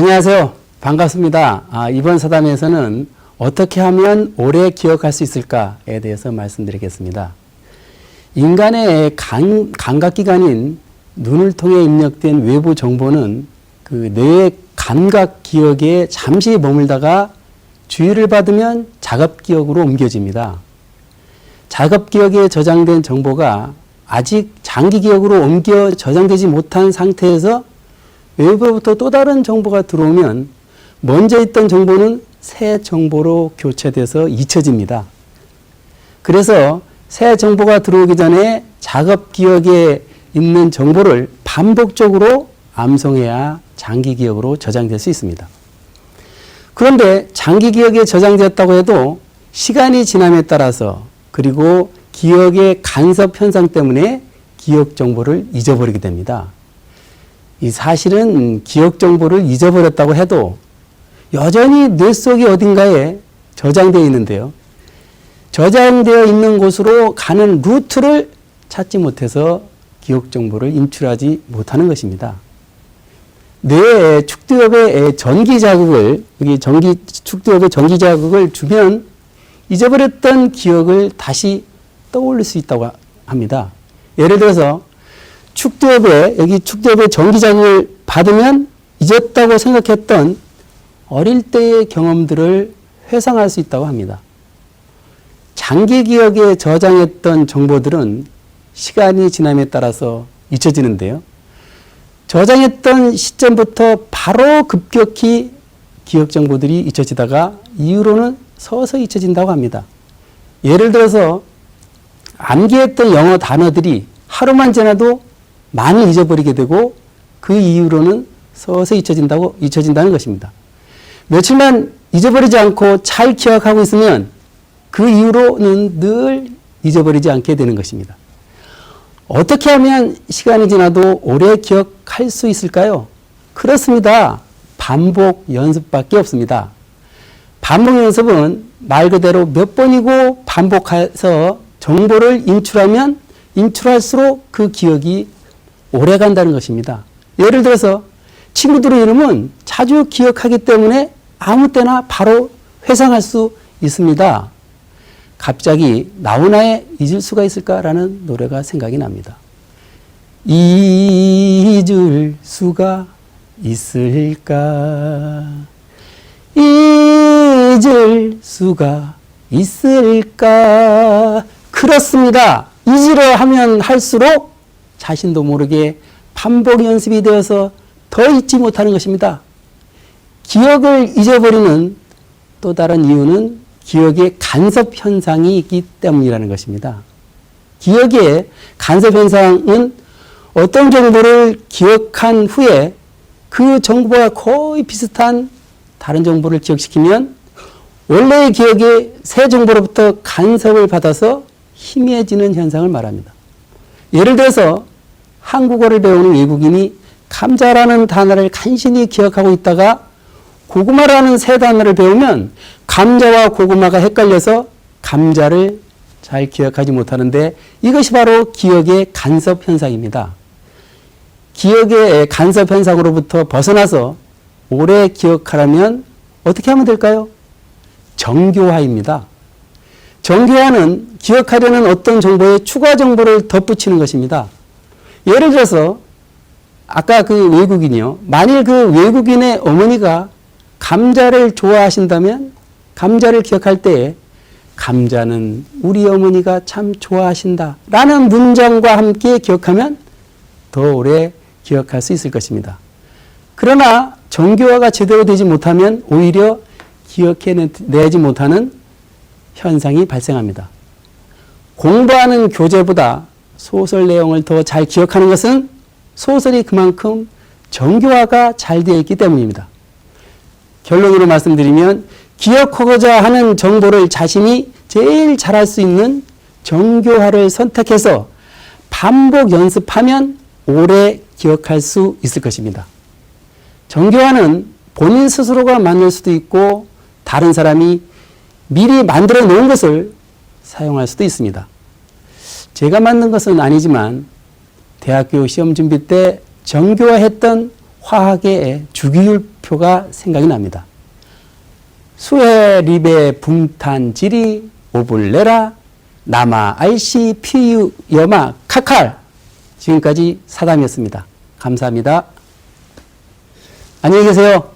안녕하세요. 반갑습니다. 이번 사담에서는 어떻게 하면 오래 기억할 수 있을까에 대해서 말씀드리겠습니다. 인간의 감각기관인 눈을 통해 입력된 외부 정보는 그 뇌의 감각 기억에 잠시 머물다가 주의를 받으면 작업기억으로 옮겨집니다. 작업기억에 저장된 정보가 아직 장기기억으로 옮겨 저장되지 못한 상태에서 외부로부터 또 다른 정보가 들어오면 먼저 있던 정보는 새 정보로 교체돼서 잊혀집니다. 그래서 새 정보가 들어오기 전에 작업기억에 있는 정보를 반복적으로 암송해야 장기기억으로 저장될 수 있습니다. 그런데 장기기억에 저장되었다고 해도 시간이 지남에 따라서 그리고 기억의 간섭 현상 때문에 기억 정보를 잊어버리게 됩니다. 이 사실은 기억 정보를 잊어버렸다고 해도 여전히 뇌 속의 어딘가에 저장되어 있는데요. 저장되어 있는 곳으로 가는 루트를 찾지 못해서 기억 정보를 인출하지 못하는 것입니다. 뇌의 축두엽에 전기 자극을 축두엽에 전기 자극을 주면 잊어버렸던 기억을 다시 떠올릴 수 있다고 합니다. 예를 들어서 축두엽에 전기 자극을 받으면 잊었다고 생각했던 어릴 때의 경험들을 회상할 수 있다고 합니다. 장기 기억에 저장했던 정보들은 시간이 지남에 따라서 잊혀지는데요. 저장했던 시점부터 바로 급격히 기억 정보들이 잊혀지다가 이후로는 서서히 잊혀진다고 합니다. 예를 들어서 암기했던 영어 단어들이 하루만 지나도 많이 잊어버리게 되고 그 이후로는 서서히 잊혀진다는 것입니다. 며칠만 잊어버리지 않고 잘 기억하고 있으면 그 이후로는 늘 잊어버리지 않게 되는 것입니다. 어떻게 하면 시간이 지나도 오래 기억할 수 있을까요? 그렇습니다. 반복 연습밖에 없습니다. 반복 연습은 말 그대로 몇 번이고 반복해서 정보를 인출할수록 그 기억이 오래 간다는 것입니다. 예를 들어서 친구들의 이름은 자주 기억하기 때문에 아무 때나 바로 회상할 수 있습니다. 갑자기 나훈아의 잊을 수가 있을까라는 노래가 생각이 납니다. 잊을 수가 있을까? 잊을 수가 있을까? 그렇습니다. 잊으려 하면 할수록 자신도 모르게 반복 연습이 되어서 더 잊지 못하는 것입니다. 기억을 잊어버리는 또 다른 이유는 기억의 간섭 현상이 있기 때문이라는 것입니다. 기억의 간섭 현상은 어떤 정보를 기억한 후에 그 정보와 거의 비슷한 다른 정보를 기억시키면 원래의 기억에 새 정보로부터 간섭을 받아서 희미해지는 현상을 말합니다. 예를 들어서 한국어를 배우는 외국인이 감자라는 단어를 간신히 기억하고 있다가 고구마라는 새 단어를 배우면 감자와 고구마가 헷갈려서 감자를 잘 기억하지 못하는데 이것이 바로 기억의 간섭 현상입니다. 기억의 간섭 현상으로부터 벗어나서 오래 기억하려면 어떻게 하면 될까요? 정교화입니다. 정교화는 기억하려는 어떤 정보에 추가 정보를 덧붙이는 것입니다. 예를 들어서 아까 그 외국인이요. 만일 그 외국인의 어머니가 감자를 좋아하신다면 감자를 기억할 때에 감자는 우리 어머니가 참 좋아하신다 라는 문장과 함께 기억하면 더 오래 기억할 수 있을 것입니다. 그러나 정교화가 제대로 되지 못하면 오히려 기억해내지 못하는 현상이 발생합니다. 공부하는 교재보다 소설 내용을 더 잘 기억하는 것은 소설이 그만큼 정교화가 잘 되어 있기 때문입니다. 결론으로 말씀드리면 기억하고자 하는 정보를 자신이 제일 잘할 수 있는 정교화를 선택해서 반복 연습하면 오래 기억할 수 있을 것입니다. 정교화는 본인 스스로가 만들 수도 있고 다른 사람이 미리 만들어 놓은 것을 사용할 수도 있습니다. 제가 만든 것은 아니지만 대학교 시험 준비 때 정교화했던 화학의 주기율표가 생각이 납니다. 수해 리베 붕탄지리 오블레라 나마 알시 피유 여마 카칼. 지금까지 사담이었습니다. 감사합니다. 안녕히 계세요.